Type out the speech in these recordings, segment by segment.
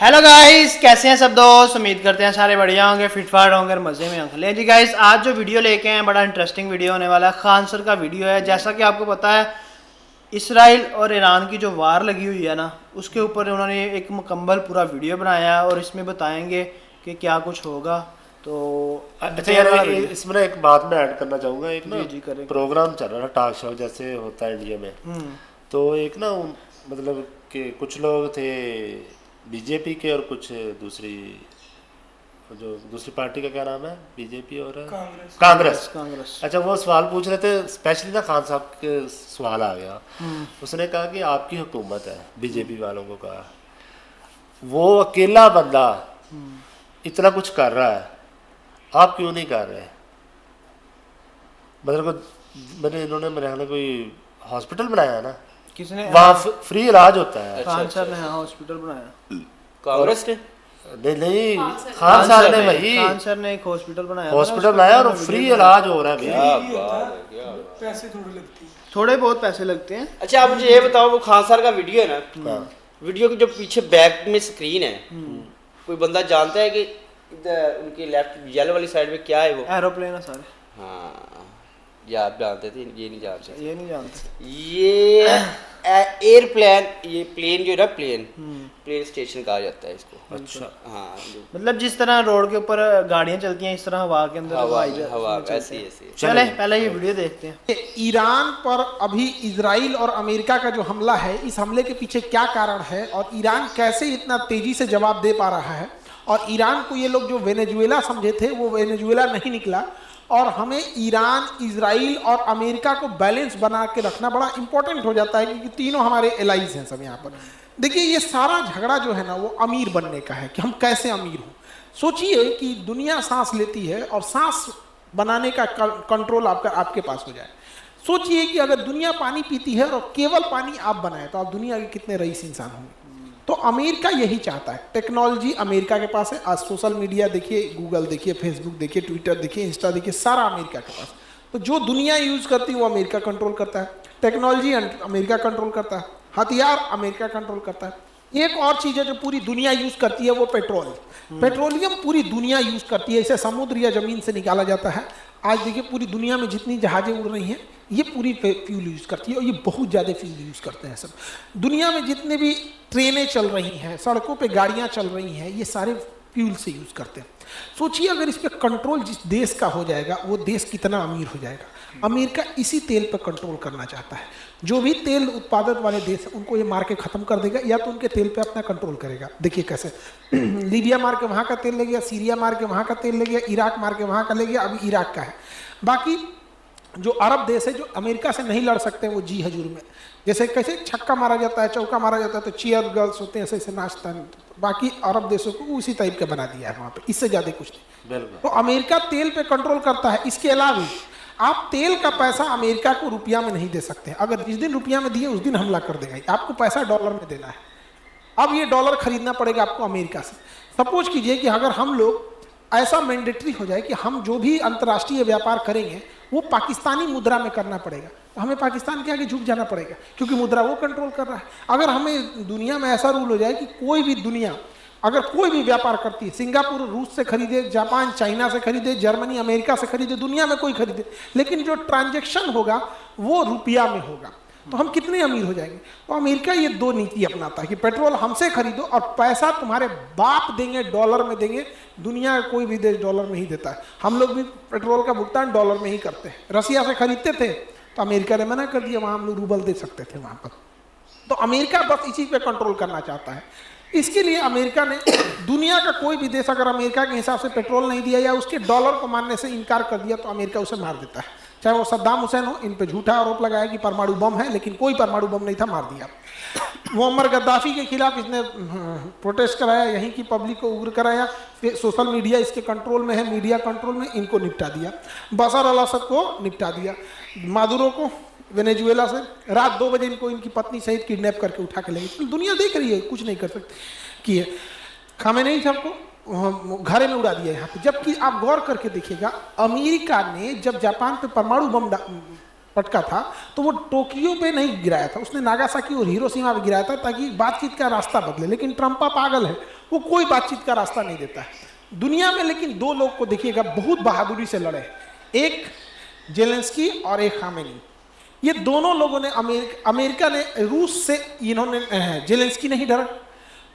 Hello guys, कैसे हैं सब दोस्त। उम्मीद करते हैं सारे बढ़िया होंगे, फिटफाट होंगे, मज़े में होंगे। जी गाइस, आज जो वीडियो लेके हैं बड़ा इंटरेस्टिंग वीडियो होने वाला है। खान सर का वीडियो है। जैसा कि आपको पता है, इसराइल और ईरान की जो वार लगी हुई है ना, उसके ऊपर उन्होंने एक मुकम्मल पूरा वीडियो बनाया है और इसमें बताएंगे कि क्या कुछ होगा। तो अच्छा यार, इसमें ना एक बात मैं ऐड करना चाहूँगा। एक ना जी करें। प्रोग्राम चल रहा है, टॉक शो जैसे होता है इंडिया में। तो एक ना मतलब कि कुछ लोग थे बीजेपी के और कुछ दूसरी पार्टी का क्या नाम है, बीजेपी और कांग्रेस। अच्छा, वो सवाल पूछ रहे थे। स्पेशली ना खान साहब के सवाल आ गया। उसने कहा कि आपकी हुकूमत है, बीजेपी वालों को कहा, वो अकेला बंदा इतना कुछ कर रहा है, आप क्यों नहीं कर रहे। मैंने इन्होंने मेरे ख्याल में कोई हॉस्पिटल बनाया है ना, किसने? वहाँ फ्री इलाज होता है। खान सर ने हॉस्पिटल बनाया। कांग्रेस ने? नहीं, खान सर ने भाई, खान सर ने एक हॉस्पिटल बनाया और फ्री इलाज हो रहा है भाई। पैसे थोड़े लगते हैं, थोड़े बहुत पैसे लगते हैं। अच्छा, आप मुझे ये बताओ, वो खान सर का वीडियो है ना, वीडियो की जो पीछे बैक में स्क्रीन है, कोई बंदा जानता है कि इधर उनकी लेफ्ट येलो वाली साइड में क्या है? वो एरोप्लेन है सारे। हाँ, ये आप जानते थे, ये नहीं जानते। ये नहीं जानते। ये एयरप्लेन, ये प्लेन जो है ना, प्लेन स्टेशन कहा जाता है इसको। अच्छा, हाँ, मतलब जिस तरह रोड के ऊपर गाड़ियां चलती हैं, इस तरह हवा के अंदर हवा ऐसे ही। चले पहले ये वीडियो देखते हैं। ईरान पर अभी इजराइल और अमेरिका का जो हमला है, इस हमले के पीछे क्या कारण है और ईरान कैसे इतना तेजी से जवाब दे पा रहा है। और ईरान को ये लोग जो वेनेजुएला समझे थे, वो वेनेजुएला नहीं निकला। और हमें ईरान, इजराइल और अमेरिका को बैलेंस बना के रखना बड़ा इंपॉर्टेंट हो जाता है, क्योंकि तीनों हमारे एलाइज हैं सब यहाँ पर। देखिए, ये सारा झगड़ा जो है ना, वो अमीर बनने का है कि हम कैसे अमीर हों। सोचिए कि दुनिया सांस लेती है और सांस बनाने का कंट्रोल आपके पास हो जाए। सोचिए कि अगर दुनिया पानी पीती है और केवल पानी आप बनाए, तो आप दुनिया के कितने रईस इंसान होंगे। तो अमेरिका यही चाहता है। टेक्नोलॉजी अमेरिका के पास है। आज सोशल मीडिया देखिए, गूगल देखिए, फेसबुक देखिए, ट्विटर देखिए, इंस्टा देखिए, सारा अमेरिका के पास। तो जो दुनिया यूज करती है वो अमेरिका कंट्रोल करता है। टेक्नोलॉजी अमेरिका कंट्रोल करता है, हथियार अमेरिका कंट्रोल करता है। एक और चीज़ है जो पूरी दुनिया यूज करती है, वो पेट्रोलियम पूरी दुनिया यूज करती है। इसे समुद्र या जमीन से निकाला जाता है। आज देखिए, पूरी दुनिया में जितनी जहाजें उड़ रही हैं, ये पूरी फ्यूल यूज़ करती है और ये बहुत ज़्यादा फ्यूल यूज़ करते हैं सब। दुनिया में जितने भी ट्रेनें चल रही हैं, सड़कों पे गाड़ियाँ चल रही हैं, ये सारे फ्यूल से यूज़ करते हैं। सोचिए, अगर इस पर कंट्रोल जिस देश का हो जाएगा, वो देश कितना अमीर हो जाएगा। अमेरिका इसी तेल पर कंट्रोल करना चाहता है। जो भी तेल उत्पादक वाले देश, उनको ये मार के ख़त्म कर देगा, या तो उनके तेल पे अपना कंट्रोल करेगा। देखिए कैसे लीबिया मार के वहाँ का तेल ले गया, सीरिया मार के वहाँ का तेल ले गया, इराक मार के वहाँ का ले गया, अभी इराक का है। बाकी जो अरब देश है, जो अमेरिका से नहीं लड़ सकते, वो जी हजूर में, जैसे कैसे छक्का मारा जाता है, चौका मारा जाता है, तो चीयर गर्ल्स होते हैं, ऐसे नाचता है। बाकी अरब देशों को उसी टाइप का बना दिया है वहाँ पे, इससे ज़्यादा कुछ नहीं। तो अमेरिका तेल पे कंट्रोल करता है। इसके अलावा आप तेल का पैसा अमेरिका को रुपया में नहीं दे सकते। अगर जिस दिन रुपया में दिए, उस दिन हमला कर देगा। आपको पैसा डॉलर में देना है। अब ये डॉलर खरीदना पड़ेगा आपको अमेरिका से। सपोज कीजिए कि अगर हम लोग ऐसा मैंडेटरी हो जाए कि हम जो भी अंतर्राष्ट्रीय व्यापार करेंगे वो पाकिस्तानी मुद्रा में करना पड़ेगा, तो हमें पाकिस्तान के आगे झुक जाना पड़ेगा, क्योंकि मुद्रा वो कंट्रोल कर रहा है। अगर हमें दुनिया में ऐसा रूल हो जाए कि कोई भी दुनिया अगर कोई भी व्यापार करती है, सिंगापुर रूस से खरीदे, जापान चाइना से खरीदे, जर्मनी अमेरिका से खरीदे, दुनिया में कोई खरीदे, लेकिन जो ट्रांजैक्शन होगा वो रुपया में होगा, तो हम कितने अमीर हो जाएंगे। तो अमेरिका ये दो नीति अपनाता है कि पेट्रोल हमसे खरीदो और पैसा तुम्हारे बाप देंगे, डॉलर में देंगे। दुनिया का कोई भी देश डॉलर में ही देता है। हम लोग भी पेट्रोल का भुगतान डॉलर में ही करते हैं। रसिया से खरीदते थे तो अमेरिका ने मना कर दिया, वहाँ हम लोग रूबल दे सकते थे वहाँ पर। तो अमेरिका बस इसी पे कंट्रोल करना चाहता है। इसके लिए अमेरिका ने, दुनिया का कोई भी देश अगर अमेरिका के हिसाब से पेट्रोल नहीं दिया या उसके डॉलर को मानने से इनकार कर दिया, तो अमेरिका उसे मार देता है। चाहे वो सद्दाम हुसैन हो, इन पे झूठा आरोप लगाया कि परमाणु बम है, लेकिन कोई परमाणु बम नहीं था, मार दिया। मुअम्मर गद्दाफी के खिलाफ इसने प्रोटेस्ट कराया, यहीं की पब्लिक को उग्र कराया, फिर सोशल मीडिया इसके कंट्रोल में है, मीडिया कंट्रोल में, इनको निपटा दिया। बशर अल असद को निपटा दिया। मादुरो को वेनेजुएला से रात 2 बजे इनको इनकी पत्नी सहित किडनैप करके उठा के ले गए। दुनिया देख रही है, कुछ नहीं कर सकती। किए खामेनेई साहब को घरे में उड़ा दिया यहाँ पे। जबकि आप गौर करके देखिएगा, अमेरिका ने जब जापान पे परमाणु बम पटका था तो वो टोक्यो पे नहीं गिराया था, उसने नागासाकी और हिरोशिमा पे गिराया था, ताकि बातचीत का रास्ता बदले। लेकिन ट्रम्पा पागल है, वो कोई बातचीत का रास्ता नहीं देता है दुनिया में। लेकिन दो लोग को देखिएगा बहुत बहादुरी से लड़े, एक जेलेंस्की और एक खामेनी। ये दोनों लोगों ने अमेरिका ने रूस से, इन्होंने जेलेंस्की नहीं डरा,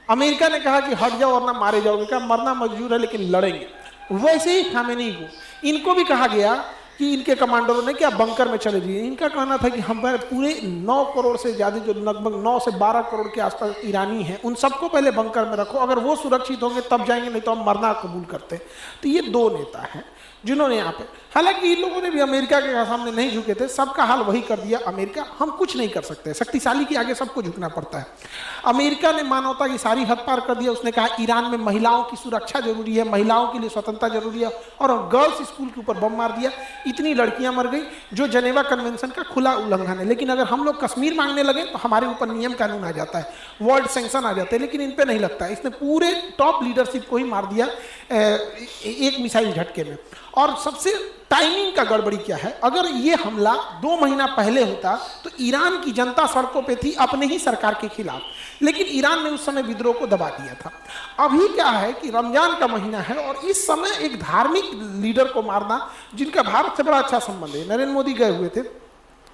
अमेरिका ने कहा कि हट जाओ वरना मारे जाओगे, कहा मरना मंजूर है लेकिन लड़ेंगे। वैसे ही खामेनी को, इनको भी कहा गया कि इनके कमांडरों ने क्या बंकर में चले जाइए। इनका कहना था कि हम पूरे 9 करोड़ से ज़्यादा, जो लगभग 9 से 12 करोड़ के आसपास ईरानी हैं, उन सबको पहले बंकर में रखो, अगर वो सुरक्षित होंगे तब जाएंगे, नहीं तो हम मरना कबूल करते हैं। तो ये दो नेता हैं जिन्होंने यहाँ पे, हालांकि इन लोगों ने भी अमेरिका के सामने नहीं झुके थे, सबका हाल वही कर दिया। अमेरिका, हम कुछ नहीं कर सकते, शक्तिशाली के आगे सबको झुकना पड़ता है। अमेरिका ने मानवता की सारी हद पार कर दिया। उसने कहा ईरान में महिलाओं की सुरक्षा जरूरी है, महिलाओं के लिए स्वतंत्रता जरूरी है, और गर्ल्स स्कूल के ऊपर बम मार दिया। इतनी लड़कियां मर गई, जो जेनेवा कन्वेंशन का खुला उल्लंघन है। लेकिन अगर हम लोग कश्मीर मांगने लगे तो हमारे ऊपर नियम कानून आ जाता है, वर्ल्ड सैंक्शन आ जाते हैं, लेकिन इन पे नहीं लगता है। इसने पूरे टॉप लीडरशिप को ही मार दिया एक मिसाइल झटके में। और सबसे टाइमिंग का गड़बड़ी क्या है, अगर ये हमला 2 महीना पहले होता तो ईरान की जनता सड़कों पे थी अपने ही सरकार के खिलाफ, लेकिन ईरान ने उस समय विद्रोह को दबा दिया था। अभी क्या है कि रमजान का महीना है और इस समय एक धार्मिक लीडर को मारना, जिनका भारत से बड़ा अच्छा संबंध है, नरेंद्र मोदी गए हुए थे,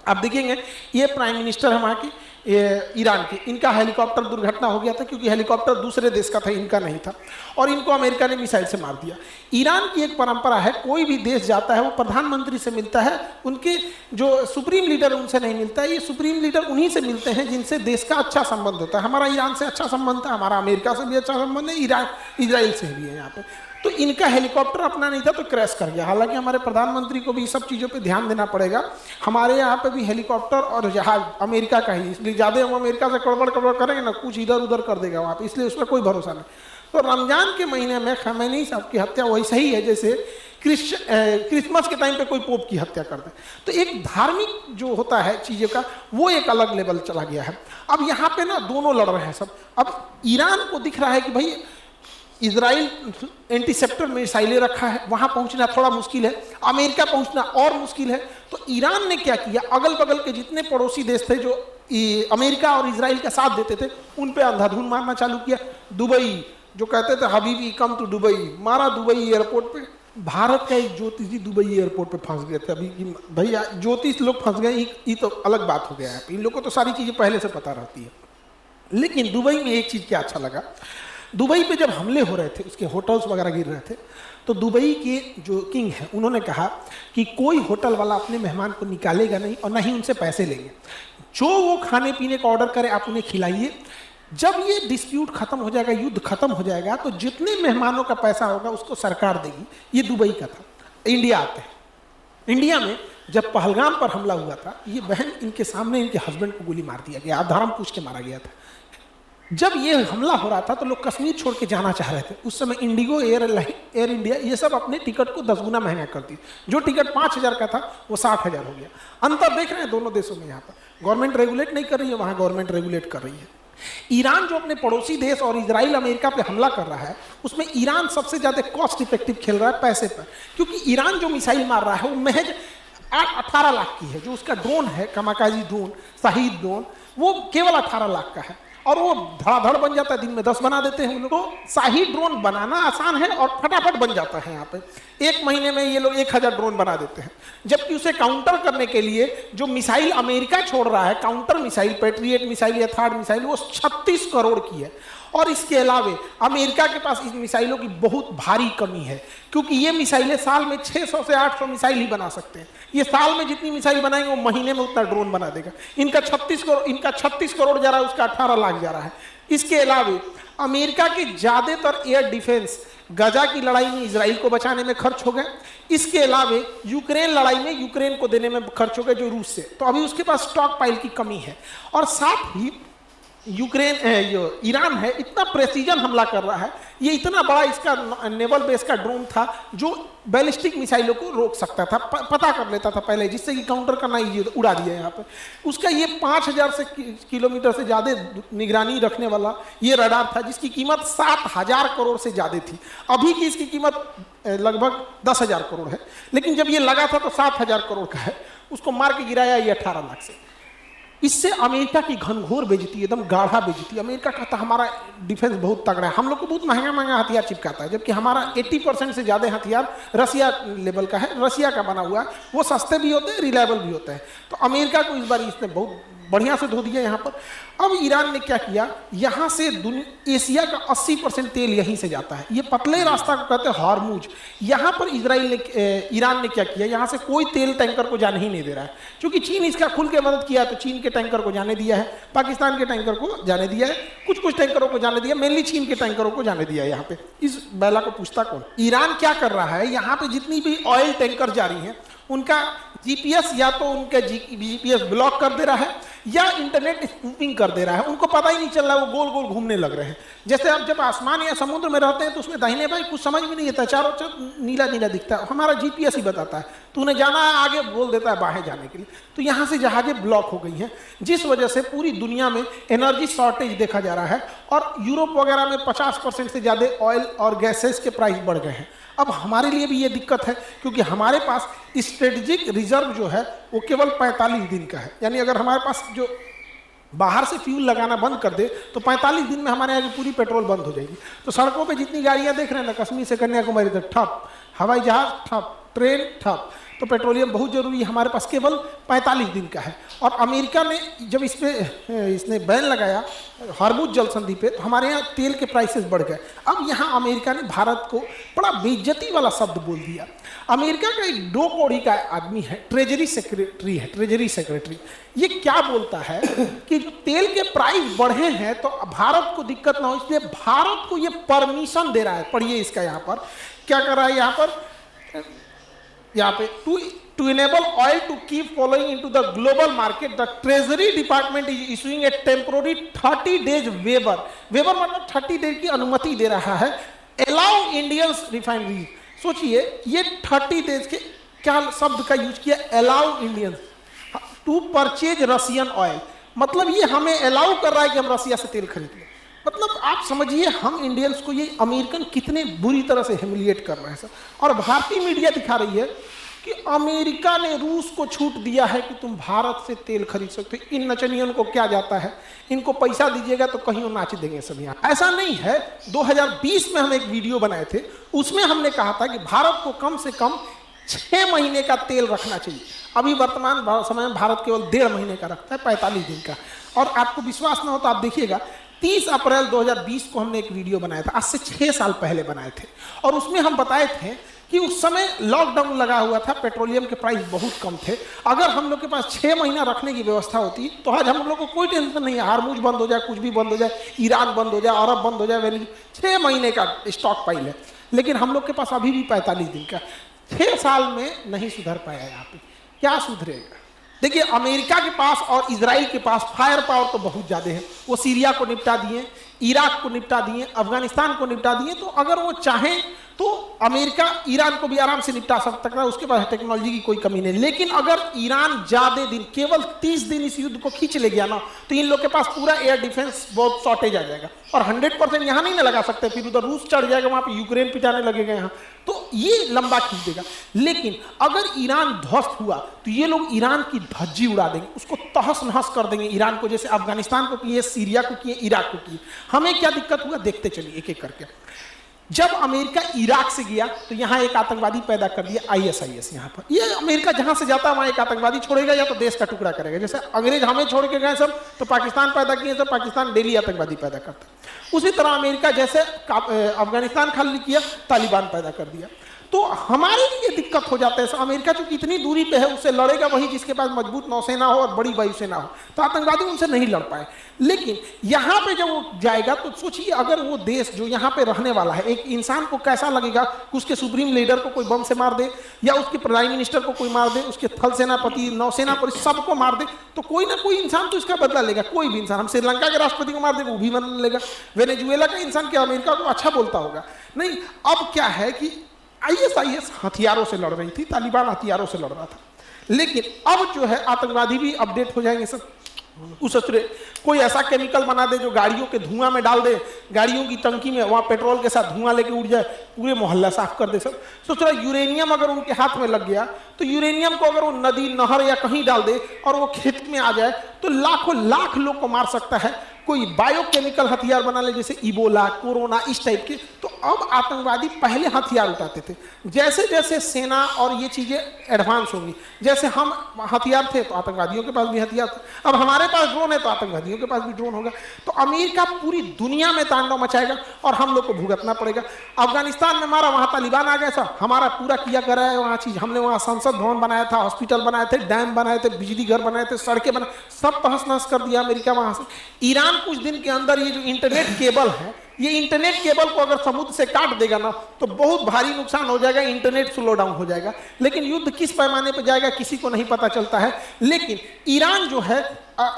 आप देखेंगे ये प्राइम मिनिस्टर है वहाँ की ईरान की, इनका हेलीकॉप्टर दुर्घटना हो गया था क्योंकि हेलीकॉप्टर दूसरे देश का था, इनका नहीं था, और इनको अमेरिका ने मिसाइल से मार दिया। ईरान की एक परंपरा है, कोई भी देश जाता है वो प्रधानमंत्री से मिलता है, उनके जो सुप्रीम लीडर उनसे नहीं मिलता है। ये सुप्रीम लीडर उन्हीं से मिलते हैं जिनसे देश का अच्छा संबंध होता है। हमारा ईरान से अच्छा संबंध है, हमारा अमेरिका से भी अच्छा संबंध है, इजराइल से भी है यहाँ पे। तो इनका हेलीकॉप्टर अपना नहीं था तो क्रैश कर गया। हालांकि हमारे प्रधानमंत्री को भी सब चीज़ों पे ध्यान देना पड़ेगा। हमारे यहाँ पे भी हेलीकॉप्टर और जहाज अमेरिका का ही, इसलिए ज़्यादा हम अमेरिका से कड़बड़ करेंगे ना, कुछ इधर उधर कर देगा वहाँ पे, इसलिए उस पर कोई भरोसा नहीं। तो रमजान के महीने में खमैनी साहब की हत्या वैसे ही है जैसे क्रिसमस के टाइम पे कोई पोप की हत्या कर दे। तो एक धार्मिक जो होता है चीज़ों का, वो एक अलग लेवल चला गया है। अब यहाँ पे ना दोनों लड़ रहे हैं सब। अब ईरान को दिख रहा है कि भाई इजराइल एंटीसेप्टर मिसाइलें रखा है, वहां पहुंचना थोड़ा मुश्किल है, अमेरिका पहुंचना और मुश्किल है। तो ईरान ने क्या किया, अगल बगल के जितने पड़ोसी देश थे जो अमेरिका और इजराइल का साथ देते थे, उन पे अंधाधुंध मारना चालू किया। दुबई, जो कहते थे हबीबी कम टू दुबई, मारा दुबई एयरपोर्ट पे। भारत का एक ज्योतिष जी दुबई एयरपोर्ट पे फंस गए थे। अभी भैया ज्योतिष लोग फंस गए, ये तो अलग बात हो गया है। इन लोगों को तो सारी चीजें पहले से पता रहती है। लेकिन दुबई में एक चीज क्या अच्छा लगा, दुबई पे जब हमले हो रहे थे, उसके होटल्स वगैरह गिर रहे थे, तो दुबई के जो किंग हैं उन्होंने कहा कि कोई होटल वाला अपने मेहमान को निकालेगा नहीं और ना ही उनसे पैसे लेंगे। जो वो खाने पीने का ऑर्डर करे आप उन्हें खिलाइए। जब ये डिस्प्यूट खत्म हो जाएगा, युद्ध खत्म हो जाएगा, तो जितने मेहमानों का पैसा होगा उसको सरकार देगी। ये दुबई का था। इंडिया आते हैं, इंडिया में जब पहलगाम पर हमला हुआ था, ये बहन इनके सामने इनके हस्बैंड को गोली मार दिया गया, धर्म पूछ के मारा गया था। जब ये हमला हो रहा था तो लोग कश्मीर छोड़ के जाना चाह रहे थे। उस समय इंडिगो, एयर इंडिया, ये सब अपने टिकट को 10 गुना महंगा कर दी। जो टिकट 5,000 का था वो 60,000 हो गया। अंतर देख रहे हैं दोनों देशों में। यहाँ पर गवर्नमेंट रेगुलेट नहीं कर रही है, वहाँ गवर्नमेंट रेगुलेट कर रही है। ईरान जो अपने पड़ोसी देश और इजराइल अमेरिका पे हमला कर रहा है, उसमें ईरान सबसे ज्यादा कॉस्ट इफेक्टिव खेल रहा है पैसे पर, क्योंकि ईरान जो मिसाइल मार रहा है वो महज 18 लाख की है। जो उसका ड्रोन है, कामाकाजी ड्रोन, शाहीद ड्रोन, वो केवल 18 लाख का है और वो धड़ाधड़ बन जाता है। दिन में 10 बना देते हैं हम लोग। तो शाही ड्रोन बनाना आसान है और फटाफट बन जाता है। यहाँ पे 1 महीने में ये लोग 1000 ड्रोन बना देते हैं। जबकि उसे काउंटर करने के लिए जो मिसाइल अमेरिका छोड़ रहा है, काउंटर मिसाइल, पैट्रियट मिसाइल या थर्ड मिसाइल, वो 36 करोड़ की है। और इसके अलावे अमेरिका के पास इस मिसाइलों की बहुत भारी कमी है, क्योंकि ये मिसाइलें साल में 600 से 800 मिसाइल ही बना सकते हैं। ये साल में जितनी मिसाइल बनाएंगे वो महीने में उतना ड्रोन बना देगा। इनका 36 करोड़ जा रहा है, उसका 18 लाख जा रहा है। इसके अलावे अमेरिका के ज्यादातर एयर डिफेंस गजा की लड़ाई में इजराइल को बचाने में खर्च हो गए। इसके अलावे यूक्रेन लड़ाई में यूक्रेन को देने में खर्च हो गए जो रूस से। तो अभी उसके पास स्टॉक पाइल की कमी है। और साथ ही यूक्रेन जो ईरान है, इतना प्रेसिजन हमला कर रहा है। ये इतना बड़ा इसका नेवल बेस का ड्रोन था जो बैलिस्टिक मिसाइलों को रोक सकता था, पता कर लेता था पहले, जिससे कि काउंटर करना इजी, उड़ा दिया यहाँ पे। उसका ये 5000 से किलोमीटर से ज़्यादा निगरानी रखने वाला ये रडार था, जिसकी कीमत 7000 करोड़ से ज़्यादा थी। अभी की इसकी कीमत लगभग 10,000 करोड़ है, लेकिन जब ये लगा था तो 7000 करोड़ का है। उसको मार के गिराया ये 18 लाख से। इससे अमेरिका की घनघोर बेइज्जती, एकदम गाढ़ा बेइज्जती। अमेरिका कहता है हमारा डिफेंस बहुत तगड़ा है, हम लोग को बहुत महंगा महंगा हथियार चिपकाता है, जबकि हमारा 80% से ज़्यादा हथियार रसिया लेवल का है, रसिया का बना हुआ है, वो सस्ते भी होते हैं, रिलायबल भी होते हैं। तो अमेरिका को इस बार इसने बहुत बढ़िया से धो दिया यहाँ पर। अब ईरान ने क्या किया, यहाँ से एशिया का 80% तेल यहीं से जाता है, ये पतले रास्ता को कहते हैं हार्मूज। यहाँ पर ईरान ने क्या किया, यहाँ से कोई तेल टैंकर को जाने ही नहीं दे रहा है, क्योंकि चीन इसका खुल के मदद किया, तो चीन के टैंकर को जाने दिया है, पाकिस्तान के टैंकर को जाने दिया है, कुछ कुछ टैंकरों को जाने दिया, मेनली चीन के टैंकरों को जाने दिया है। यहाँ पे इस बैला को पूछता कौन? ईरान क्या कर रहा है, यहाँ पे जितनी भी ऑयल टैंकर जा रही हैं उनका जीपीएस या तो उनका जीपीएस ब्लॉक कर दे रहा है या इंटरनेट स्पूफिंग कर दे रहा है, उनको पता ही नहीं चल रहा है, वो गोल गोल घूमने लग रहे हैं। जैसे आप जब आसमान या समुद्र में रहते हैं तो उसमें दाहिने बाएं कुछ समझ में नहीं आता, चारों तरफ नीला नीला दिखता है, हमारा जीपीएस ही बताता है, तो उन्हें जाना है आगे बोल देता है बाहें जाने के लिए। तो यहाँ से जहाजें ब्लॉक हो गई हैं, जिस वजह से पूरी दुनिया में एनर्जी शॉर्टेज देखा जा रहा है और यूरोप वगैरह में 50% से ज़्यादा ऑयल और गैसेस के प्राइस बढ़ गए हैं। अब हमारे लिए भी ये दिक्कत है, क्योंकि हमारे पास स्ट्रेटेजिक रिजर्व जो है वो केवल 45 दिन का है, यानी अगर हमारे पास जो बाहर से फ्यूल लगाना बंद कर दे तो 45 दिन में हमारे यहाँ की पूरी पेट्रोल बंद हो जाएगी। तो सड़कों पे जितनी गाड़ियाँ देख रहे हैं ना, कश्मीर से कन्याकुमारी तक ठप, हवाई जहाज ठप, ट्रेन ठप, तो पेट्रोलियम बहुत जरूरी है, हमारे पास केवल 45 दिन का है। और अमेरिका ने जब इसने बैन लगाया हॉर्मुज जल संधि पे, तो हमारे यहाँ तेल के प्राइसेस बढ़ गए। अब यहाँ अमेरिका ने भारत को बड़ा बेइज्जती वाला शब्द बोल दिया। अमेरिका का एक 2 कौड़ी का आदमी है, ट्रेजरी सेक्रेटरी, ये क्या बोलता है कि जो तेल के प्राइस बढ़े हैं तो भारत को दिक्कत ना हो, इसलिए भारत को ये परमिशन दे रहा है। पढ़िए इसका यहाँ पर क्या कर रहा है, यहाँ पे to enable oil to keep flowing into the global market, the Treasury Department is issuing a temporary 30 days waiver मतलब 30 डेज की अनुमति दे रहा है, allow Indian refineries। सोचिए ये 30 डेज के क्या शब्द का यूज किया, allow Indians to purchase Russian oil, मतलब ये हमें अलाउ कर रहा है कि हम रसिया से तेल खरीद लें। मतलब आप समझिए हम इंडियंस को ये अमेरिकन कितने बुरी तरह से ह्यूमिलिएट कर रहे हैं सर। और भारतीय मीडिया दिखा रही है कि अमेरिका ने रूस को छूट दिया है कि तुम भारत से तेल खरीद सकते हो। इन नचनियों को क्या जाता है, इनको पैसा दीजिएगा तो कहीं वो नाच देंगे सब यहाँ। ऐसा नहीं है। 2020 में हम एक वीडियो बनाए थे, उसमें हमने कहा था कि भारत को कम से कम 6 महीने का तेल रखना चाहिए। अभी वर्तमान समय में भारत केवल 1.5 महीने का रखता है, 45 दिन का। और आपको विश्वास ना हो तो आप देखिएगा, 30 अप्रैल 2020 को हमने एक वीडियो बनाया था, आज से 6 साल पहले बनाए थे, और उसमें हम बताए थे कि उस समय लॉकडाउन लगा हुआ था, पेट्रोलियम के प्राइस बहुत कम थे। अगर हम लोग के पास 6 महीना रखने की व्यवस्था होती तो आज हम लोग को कोई टेंशन नहीं है, हार्मुज बंद हो जाए, कुछ भी बंद हो जाए, ईरान बंद हो जाए, अरब बंद हो जाए, 6 महीने का स्टॉक पाइल है। लेकिन हम लोग के पास अभी भी 45 दिन का। 6 साल में नहीं सुधर पाया। यहाँ पे क्या सुधरेगा? देखिए, अमेरिका के पास और इजराइल के पास फायर पावर तो बहुत ज़्यादा है। वो सीरिया को निपटा दिए, इराक को निपटा दिए, अफगानिस्तान को निपटा दिए। तो अगर वो चाहें तो अमेरिका ईरान को भी आराम से निपटा सकता है, उसके पास टेक्नोलॉजी की कोई कमी नहीं। लेकिन अगर ईरान ज़्यादा दिन, केवल 30 दिन इस युद्ध को खींच ले गया ना, तो इन लोग के पास पूरा एयर डिफेंस बहुत शॉर्टेज आ जाएगा। और 100% यहाँ नहीं ना लगा सकते, फिर उधर रूस चढ़ जाएगा, वहाँ पे यूक्रेन पिटाने लगेगा यहाँ, तो ये लंबा खींच देगा। लेकिन अगर ईरान ध्वस्त हुआ तो ये लोग ईरान की धज्जी उड़ा देंगे, उसको तहस नहस कर देंगे ईरान को, जैसे अफगानिस्तान को किए, सीरिया को किए, इराक को किए। हमें क्या दिक्कत हुआ देखते चलिए एक एक करके। जब अमेरिका इराक से गया तो यहाँ एक आतंकवादी पैदा कर दिया, ISIS। यहाँ पर ये अमेरिका जहाँ से जाता है वहाँ एक आतंकवादी छोड़ेगा या तो देश का टुकड़ा करेगा। जैसे अंग्रेज हमें छोड़ के गए सब, तो पाकिस्तान पैदा किए, तो पाकिस्तान डेली आतंकवादी पैदा करता है। उसी तरह अमेरिका जैसे अफगानिस्तान खाली किया, तालिबान पैदा कर दिया। तो हमारे लिए दिक्कत हो जाता है। अमेरिका चूंकि इतनी दूरी पे है, उससे लड़ेगा वही जिसके पास मजबूत नौसेना हो और बड़ी वायुसेना हो, तो आतंकवादी उनसे नहीं लड़ पाए। लेकिन यहाँ पे जब वो जाएगा तो सोचिए, अगर वो देश जो यहाँ पे रहने वाला है, एक इंसान को कैसा लगेगा कि उसके सुप्रीम लीडर को कोई बम से मार दे, या उसके प्राइम मिनिस्टर को कोई मार दे, उसके थल सेनापति, नौसेना पर सबको मार दे, तो कोई ना कोई इंसान तो इसका बदला लेगा। कोई भी इंसान, हम श्रीलंका के राष्ट्रपति को मार दे, वो भी बदला लेगा। वेनेजुएला का इंसान क्या अमेरिका को अच्छा बोलता होगा? नहीं। अब क्या है कि ISIS हथियारों से लड़ रही थी, तालिबान हथियारों से लड़ रहा था। लेकिन अब जो है आतंकवादी भी अपडेट हो जाएंगे सब। उस कोई ऐसा केमिकल बना दे जो गाड़ियों के धुआं में डाल दे, गाड़ियों की टंकी में वहाँ पेट्रोल के साथ धुआं लेके उड़ जाए, पूरे मोहल्ला साफ कर दे सब। सोच रहा यूरेनियम अगर उनके हाथ में लग गया तो यूरेनियम को अगर वो नदी नहर या कहीं डाल दे और वो खेत में आ जाए तो लाखों लाख लोग को मार सकता है। कोई बायोकेमिकल हथियार बना ले जैसे इबोला, कोरोना, इस टाइप के। तो अब आतंकवादी पहले हथियार उठाते थे, जैसे जैसे सेना और ये चीजें एडवांस होंगी, जैसे हम हथियार थे तो आतंकवादियों के पास भी हथियार थे, अब हमारे पास ड्रोन है तो आतंकवादियों के पास भी ड्रोन होगा। तो अमेरिका पूरी दुनिया में तांडव मचाएगा और हम लोग को भुगतना पड़ेगा। अफगानिस्तान में मारा, वहां तालिबान आ गया, सब हमारा पूरा किया करा है वहाँ चीज। हमने वहाँ संसद भवन बनाया था, हॉस्पिटल बनाए थे, डैम बनाए थे, बिजली घर बनाए थे, सड़कें बनाए, सब तहस नहस कर दिया अमेरिका वहां से। ईरान कुछ दिन के अंदर ये जो इंटरनेट केबल है, ये इंटरनेट केबल को अगर समुद्र से काट देगा ना तो बहुत भारी नुकसान हो जाएगा, इंटरनेट स्लो डाउन हो जाएगा। लेकिन युद्ध किस पैमाने पर जाएगा किसी को नहीं पता चलता है। लेकिन ईरान जो है,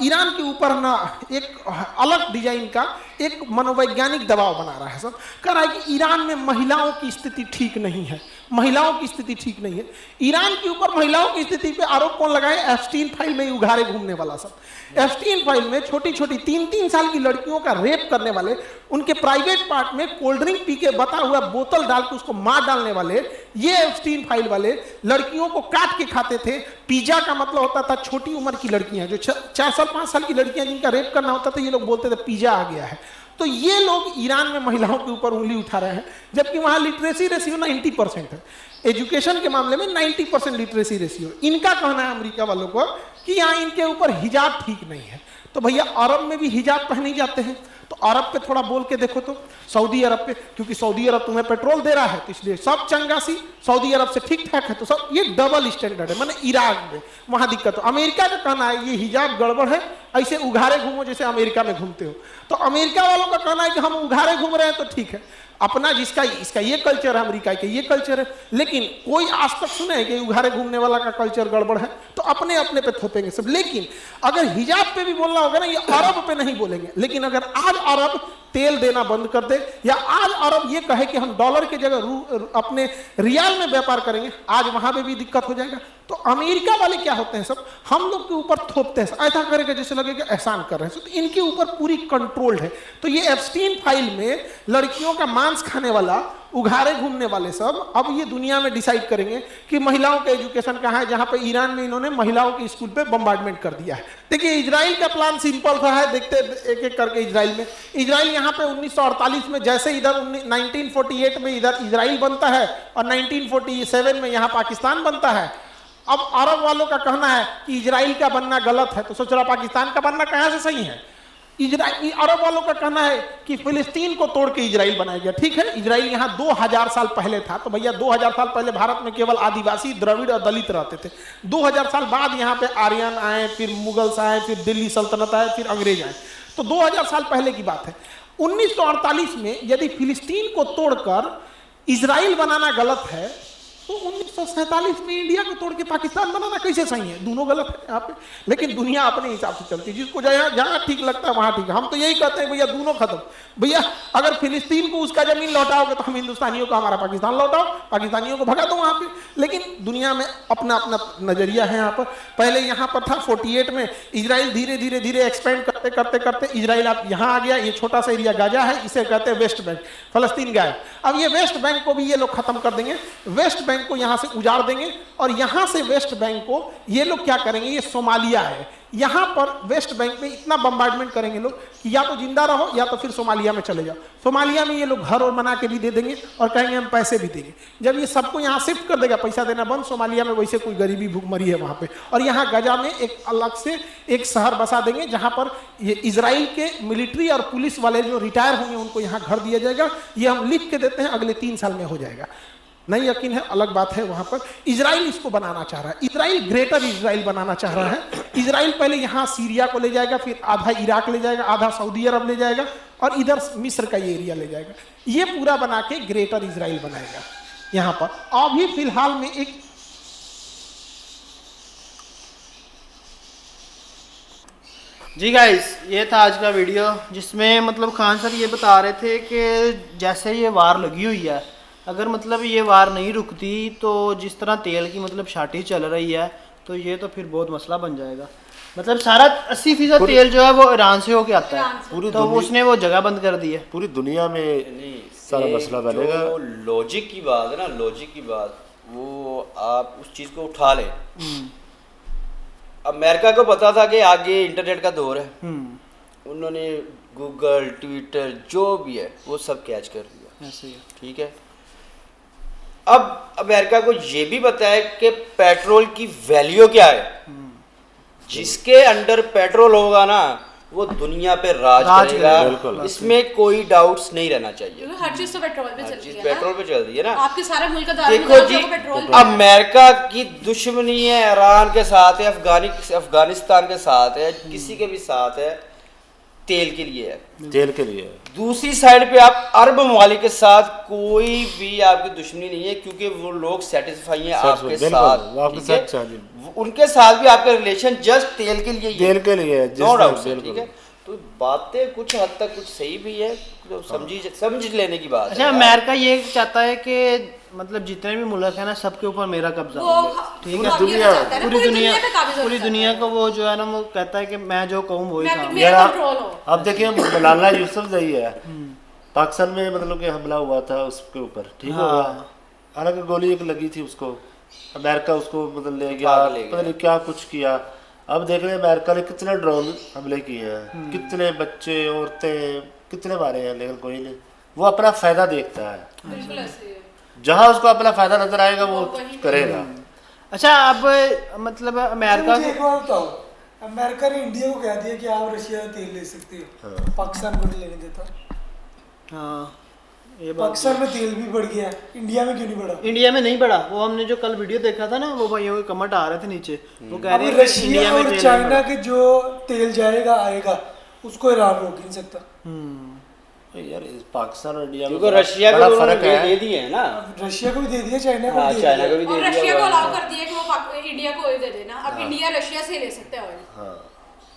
ईरान के ऊपर ना एक अलग डिजाइन का एक मनोवैज्ञानिक दबाव बना रहा है, सब कह रहा है कि ईरान में महिलाओं की स्थिति ठीक नहीं है, महिलाओं की स्थिति ठीक नहीं है। ईरान के ऊपर महिलाओं की स्थिति पे आरोप कौन लगाए? एप्स्टीन फाइल में उघारे घूमने वाला सब। एप्स्टीन फाइल में छोटी छोटी 3-3 साल की लड़कियों का रेप करने वाले, उनके प्राइवेट पार्ट में कोल्ड ड्रिंक पी के बता हुआ बोतल डाल के उसको मार डालने वाले, ये एप्स्टीन फाइल वाले लड़कियों को काट के खाते थे। पिज्जा का मतलब होता था छोटी उम्र की लड़कियां, जो 4 साल 5 साल की लड़कियां जिनका रेप करना होता था, ये लोग बोलते थे पिज्जा आ गया है। तो ये लोग ईरान में महिलाओं के ऊपर उंगली उठा रहे हैं, जबकि वहां लिटरेसी रेशियो 90% है। एजुकेशन के मामले में 90% लिटरेसी रेशियो। इनका कहना है अमेरिका वालों को कि यहाँ इनके ऊपर हिजाब ठीक नहीं है। तो भैया अरब में भी हिजाब पहने जाते हैं, तो अरब पे थोड़ा बोल के देखो तो। सऊदी अरब पे, क्योंकि सऊदी अरब तुम्हें पेट्रोल दे रहा है तो इसलिए सब चंगासी, सऊदी अरब से ठीक ठाक है, तो सब ये डबल स्टैंडर्ड है। माने इराक में वहां दिक्कत हो। अमेरिका का कहना है ये हिजाब गड़बड़ है, ऐसे उघारे घूमो जैसे अमेरिका में घूमते हो। तो अमेरिका वालों का कहना है कि हम उघारे घूम रहे हैं तो ठीक है, अपना जिसका इसका ये कल्चर है, अमेरिका का ये कल्चर है। लेकिन कोई आज तक सुने कि उघारे घूमने वाला का कल्चर गड़बड़ है, तो अपने अपने पे थोपेंगे सब। लेकिन अगर हिजाब पे भी बोलना होगा ना, ये अरब पे नहीं बोलेंगे। लेकिन अगर आज अरब तेल देना बंद कर दे, या आज अरब ये कहे कि हम डॉलर की जगह अपने रियाल में व्यापार करेंगे, आज वहां पे भी दिक्कत हो जाएगा। तो अमेरिका वाले क्या होते हैं सब, हम लोग के ऊपर थोपते हैं, ऐसा करेगा जैसे लगेगा एहसान कर रहे हैं। तो इनके ऊपर पूरी कंट्रोल है। तो ये एप्स्टीन फाइल में लड़कियों का मांस खाने वाला, उघारे घूमने वाले सब अब ये दुनिया में डिसाइड करेंगे कि महिलाओं का एजुकेशन कहाँ है, जहां पे ईरान में इन्होंने महिलाओं के स्कूल पे बम्बार्डमेंट कर दिया है। देखिए इजराइल का प्लान सिंपल सा है, देखते एक एक करके। इजराइल यहाँ पे 1948 में, जैसे इधर 1948 में इधर इजराइल बनता है और 1947 में यहाँ पाकिस्तान बनता है। अब अरब वालों का कहना है कि इजराइल का बनना गलत है, तो सोच रहा पाकिस्तान का बनना कहाँ से सही है। अरब वालों का कहना है कि फिलिस्तीन को तोड़ के इजराइल बनाया गया। ठीक है, इजराइल यहाँ 2000 साल पहले था, तो भैया 2000 साल पहले भारत में केवल आदिवासी, द्रविड़ और दलित रहते थे। 2000 साल बाद यहाँ पे आर्यन आए, फिर मुगल्स आए, फिर दिल्ली सल्तनत आए, फिर अंग्रेज आए। तो 2000 साल पहले की बात है। 1948 में यदि फिलिस्तीन को तोड़कर इजराइल बनाना गलत है, तो 1947 में इंडिया को तोड़ के पाकिस्तान बनाना कैसे सही है? दोनों गलत है यहाँ पे। लेकिन दुनिया अपने हिसाब से चलती है, जिसको जहाँ ठीक लगता है वहाँ ठीक है। हम तो यही कहते हैं भैया दोनों खत्म। भैया अगर फिलिस्तीन को उसका जमीन लौटाओगे तो हम हिंदुस्तानियों को हमारा पाकिस्तान लौटाओ, पाकिस्तानियों को भगा दो वहाँ पे। लेकिन दुनिया में अपना अपना नजरिया है यहाँ पर। पहले यहाँ पर था 48 में, इजराइल धीरे धीरे धीरे एक्सपेंड करते करते करते इजराइल अब यहाँ आ गया। ये छोटा सा एरिया गाजा है, इसे कहते हैं वेस्ट बैंक, फलस्तीन गायब। अब ये वेस्ट बैंक को भी ये लोग खत्म कर देंगे, वेस्ट बैंक को यहां से उजाड़ देंगे। और यहां से वेस्ट बैंक को ये लोग क्या करेंगे, ये सोमालिया है, यहां पर वेस्ट बैंक में इतना बम्बार्डमेंट करेंगे लोग कि या तो जिंदा रहो या तो फिर सोमालिया में चले जाओ। सोमालिया में ये लोग घर और बना के भी दे देंगे और कहेंगे हम पैसे भी देंगे। जब ये सबको यहाँ शिफ्ट कर देगा, पैसा देना बंद, सोमालिया में वैसे कोई गरीबी भूखमरी है वहाँ पे। और यहाँ गजा में एक अलग से एक शहर बसा देंगे, जहाँ पर ये इजराइल के मिलिट्री और पुलिस वाले जो रिटायर होंगे उनको यहाँ घर दिया जाएगा। ये हम लिख के देते हैं, अगले 3 साल में हो जाएगा। नहीं यकीन है अलग बात है। वहां पर इजराइल इसको बनाना चाह रहा है, इजराइल ग्रेटर इजराइल बनाना चाह रहा है। इजराइल पहले यहाँ सीरिया को ले जाएगा, फिर आधा इराक ले जाएगा, आधा सऊदी अरब ले जाएगा और इधर मिस्र का ये एरिया ले जाएगा। ये पूरा बना के ग्रेटर इजराइल बनाएगा यहाँ पर। अभी फिलहाल में एक जी गाइस, ये था आज का वीडियो, जिसमें मतलब खान सर ये बता रहे थे कि जैसे ये वार लगी हुई है, अगर मतलब ये वार नहीं रुकती तो जिस तरह तेल की मतलब शार्टेज चल रही है, तो ये तो फिर बहुत मसला बन जाएगा। मतलब सारा 80% तेल जो है वो ईरान से होके आता ईरान है, से। पूरी तो उसने वो जगह बंद कर दी है। पूरी दुनिया में नहीं, सारा ये मसला बनेगा। जो लॉजिक की बात है ना, लॉजिक की बात, वो आप उस चीज़ को उठा लें। अमेरिका को पता था कि आगे इंटरनेट का दौर है, उन्होंने गूगल ट्विटर जो भी है वो सब कैच कर लिया, ऐसे ही है। ठीक है। अब अमेरिका को ये भी पता है कि पेट्रोल की वैल्यू क्या है, जिसके अंडर पेट्रोल होगा ना वो दुनिया पे राज राज करेगा, करेगा, बिल्कुल। इसमें कोई डाउट्स नहीं रहना चाहिए। क्योंकि हर चीज तो पेट्रोल पे हर चलती चीज है पेट्रोल ना। पे चल रही है ना। आपके सारे मुल्क का दाम देखो जी, पेट्रोल अमेरिका की दुश्मनी है ईरान के साथ है, अफगानिस्तान के साथ है, किसी के भी साथ है, तेल के लिए है। तेल के लिए। दूसरी साइड पे आप अरब ममालिक के साथ कोई भी आपकी दुश्मनी नहीं है, क्योंकि वो लोग सेटिस्फाई हैं आपके बिल्कुल, साथ, वो आपके ठीक है? साथ चाहिए। उनके साथ भी आपका रिलेशन जस्ट तेल के लिए ही है। तेल के लिए है, नो डाउट, बिल्कुल। ठीक है। तो बातें कुछ हद तक कुछ सही भी है, तो समझ लेने की बात अच्छा, है। अमेरिका ये चाहता है कि मतलब जितने भी मुल्क है ना सबके ऊपर मेरा कब्जा वो हो, ठीक वो है। ये दुनिया- चाहता है ना, पूरी दुनिया पे काबिज होना पूरी चाहता दुनिया है। को वो जो है ना वो कहता है कि मैं जो कहूँ वही काम। मेरा यार, कंट्रोल हो। अब देखिए मलाला यूसुफजई है, पाकिस्तान में मतलब कि हमला हुआ था उसके ऊपर, ठीक हो हाँ। गया। हालांकि गोली एक लगी थी उसको, अमेरिका उसको मतलब ले गया, भाग ले गया। पता नहीं क्या कुछ किया। अब देख रहे हैं अमेरिका ने कितने ड्रोन हमले किए हैं, कितने बच्चे औरतें कितने मारे हैं, लेकिन कोई नहीं, वो अपना फायदा देखता है। बिल्कुल ऐसे ही है। जहां उसको अपना फायदा नजर आएगा वो वही करेगा। अच्छा, अब मतलब अमेरिका मुझे एक बात बताओ, अमेरिका ने इंडिया को कह दिया कि आप रशिया से तेल ले सकते हो, पाकिस्तान को नहीं लेने देता। हाँ, ये बात पाकिस्तान में तेल भी बढ़ गया, इंडिया में क्यों नहीं बढ़ा? इंडिया में नहीं बढ़ा। वो हमने जो कल वीडियो देखा था ना, वो भाइयों के कमेंट आ रहे थे नीचे, वो कह अभी रहे हैं कि रशिया इंडिया में और तेल नहीं चाइना बढ़ा। के जो तेल जाएगा आएगा उसको ईरान रोक ही नहीं सकता। यार पाकिस्तान और इंडिया में क्योंकि रशिया को बड़ा उन्होंने फर्क है। दे दिए है ना। अब रशिया को भी दे दिया, चाइना को हाँ, भी दे चाइना दिया। को भी और दे रशिया दिया को अलाउ हुआ है। कर दिया कि वो इंडिया को ऑयल दे देना। अब इंडिया रशिया से ले सकते हैं ऑयल, हाँ,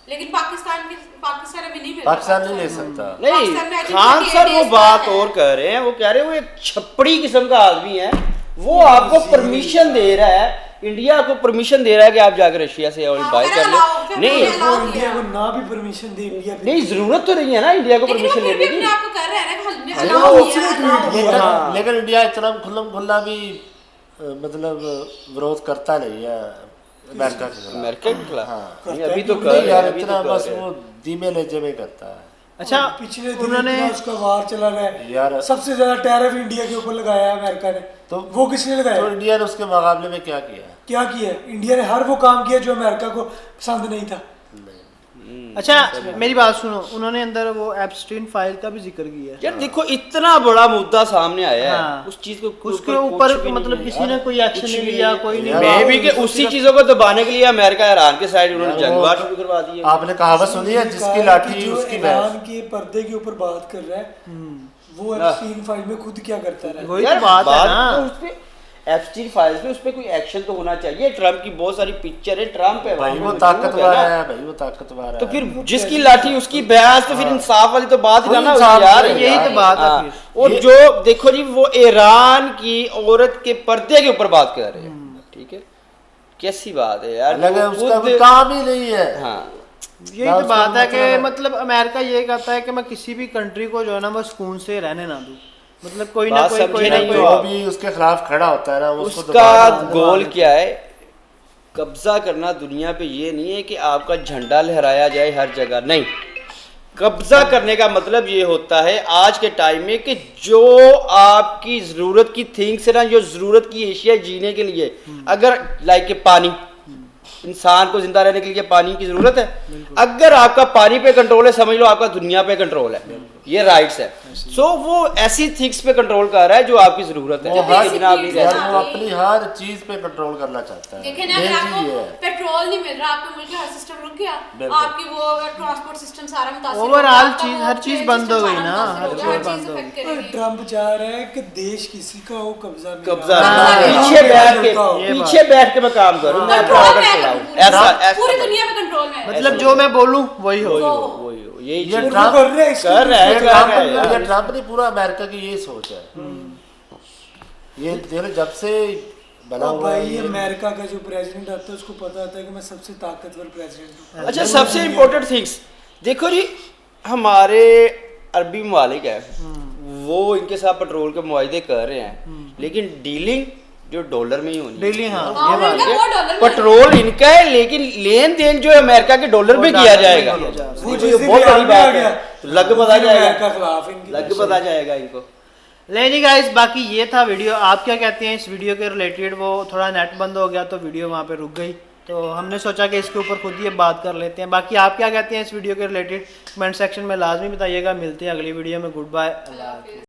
लेकिन पाकिस्तान अभी नहीं मिल पाकिस्तान नहीं ले सकता। नहीं, पाकिस्तान में I think खान सर वो 28 बात है। और कह रहे हैं, वो कह रहे हैं वो एक छपड़ी किस्म का आदमी है, वो आपको परमिशन दे रहा है, इंडिया को परमिशन दे रहा है कि आप जाकर रशिया से ऑयल हाँ, बाय कह कर रहा है, लो। allow- नहीं कह रहा वो है, इंडिया को ना भी परमिशन दे, इंडिया भी- नहीं, जरूरत तो नहीं है ना इंडिया को लेकिन वो परमिशन फिर भी लेने अपने की। आप को कर रहे हैं ना कि हमने अरे allow वो किया, उसने allow tweet किया। किया। लेकिन लेकिन इंडिया इतना खुल्ला भी मतलब विरोध करता नहीं है अमेरिका के खिलाफ। अमेरिका के खिलाफ हाँ। नहीं, अभी तो नहीं कर रहे हैं, यार अभी इतना तो बस कर रहे वो हैं। धीमे लहजे में करता है। अच्छा, पिछले दिन उन्होंने इतना उसका वार चला रहा है, यार सबसे ज्यादा टैरिफ इंडिया के ऊपर लगाया है अमेरिका ने, तो वो किसने लगाया? तो इंडिया ने उसके मुकाबले में क्या किया? क्या किया? इंडिया ने हर वो काम किया जो अमेरिका को पसंद नहीं था। अच्छा मेरी बात सुनो, उन्होंने अंदर वो एप्स्टीन फाइल का भी जिक्र किया है। यार देखो, इतना बड़ा मुद्दा सामने आया है, हाँ। उस चीज को उसके कुछ ऊपर भी नहीं मतलब है किसी यार। ने कोई एक्शन कुछ नहीं भी लिया, नहीं है। कोई नहीं यार, लिया। मे भी कि उसी चीजों को दबाने के लिए अमेरिका ईरान के साइड उन्होंने यार, जंग वो- बार शुरू करवा दी है। आपने कहावत सुनी है, जिसकी कि लाठी जो उसकी ईरान भैंस। के पर्दे के ऊपर बात कर रहा है, वो एप्स्टीन फाइल में खुद क्या करता रहा है? वही यार, तो बात है ना। तो उस पे एप्स्टीन फाइल्स पे उस पे कोई एक्शन तो होना चाहिए। ट्रम्प की बहुत सारी पिक्चर है, ट्रम्प है भाई वहाँ वो पे ताकतवर मौजूद है ना। है, भाई वो ताकतवर है। तो फिर जिसकी लाठी उसकी भैंस, तो फिर इंसाफ वाली तो बात ही वही ना इंसाफ यार। है, यही तो बात है हाँ। फिर। और जो देखो जी, वो ईरान की औरत के पर्दे के ऊपर बात कर रहे हैं, ठीक है, कैसी बात है यार। अलग है, वो उसका खुद- कोई काम ही नहीं है। हाँ, यही ना तो उसका बात है कि मतलब है। मतलब अमेरिका ये कहता है कि मैं किसी भी कंट्री को जो है ना वो सुकून से रहने ना दूं। मतलब कोई ना बात कोई समझे कोई ना नहीं कोई हो। जो भी उसके खिलाफ खड़ा होता है ना, उसको उसका दबाना। गोल क्या है? कब्जा करना दुनिया पे। ये नहीं है कि आपका झंडा लहराया जाए हर जगह, नहीं। कब्जा करने का मतलब ये होता है आज के टाइम में कि जो आपकी जरूरत की थिंग्स है ना, जो जरूरत की एशिया जीने के लिए, अगर लाइक के पानी, इंसान को जिंदा रहने के लिए पानी की जरूरत है, अगर आपका पानी पे कंट्रोल है, समझ लो आपका दुनिया पे कंट्रोल है, ये राइट्स है। सो वो ऐसी थिंग्स पे कंट्रोल कर रहा है जो आपकी जरूरत है, वो हर लेकिन आप नहीं रह यार सकते। वो अपनी हर चीज पे कंट्रोल करना चाहता है। देखें ना, अगर मेन चीज आपको ये है। पेट्रोल नहीं मिल रहा, आपके मुल्क का हर सिस्टम रुक गया, बिल्कुल। आपकी वो ट्रांसपोर्ट सिस्टम सारा मुतासिर Overall होगा, आपका चीज- वो हर चीज ट्रेड बंद हो सिस्टम गई सारा ना, मुतासिर हर होगा, चीज हर बंद चीज हो affect और करेगी। ट्रम्प चाह रहा है कि देश किसी का हो, कब्जा मेरा कब्जा हो। हाँ, पीछे बैठ के, हाँ। पीछे बैठ के मैं काम करूं, मैं अपना कंट्रोल ऑर्डर में है चलाऊं, पूरी- ऐसा पूरी ऐसा दुनिया में कंट्रोल में है। मतलब जो मैं बोलूं वही हो। वही हो, वही हो, यही ये चीज वो ट्रम्प कर रहा है, इसको कर रहा है, ये कर रहा है ट्रम्प यार। ने पूरा अमेरिका की ये सोच है। ये देखो, जब से बना और हुआ है भाई ये। अमेरिका का जो प्रेसिडेंट आता है उसको पता होता है कि मैं सबसे ताकतवर प्रेसिडेंट हूँ। अच्छा, सबसे इम्पोर्टेंट थिंग्स देखो जी, हमारे अरबी ममालिक है, वो इनके साथ पेट्रोल के मुआहदे कर रहे हैं, लेकिन डीलिंग जो डॉलर में ही होनी है। डेली हाँ हाँ, ये बात उनका वो डॉलर में पेट्रोल इनका है, लेकिन लेन देन जो है अमेरिका के डॉलर में किया जाएगा। किया जा रहा है। वो देखो, ये जिस दिन बहुत बड़ी बिहार में आ बात गया, है, लग पता फिर अमेरिका जाएगा, खिलाफ इनकी लग पता जाएगा इनको। ले जी गाइस, बाकी ये था वीडियो। आप क्या कहते हैं इस वीडियो के रिलेटेड? वो थोड़ा नेट बंद हो गया तो वीडियो वहाँ पे रुक गई, तो हमने सोचा कि इसके ऊपर खुद ही बात कर लेते हैं। बाकी आप क्या कहते हैं इस वीडियो के रिलेटेड कमेंट सेक्शन में लाजमी बताइएगा। मिलते हैं अगली वीडियो में। गुड बाय, अल्लाह हाफिज़।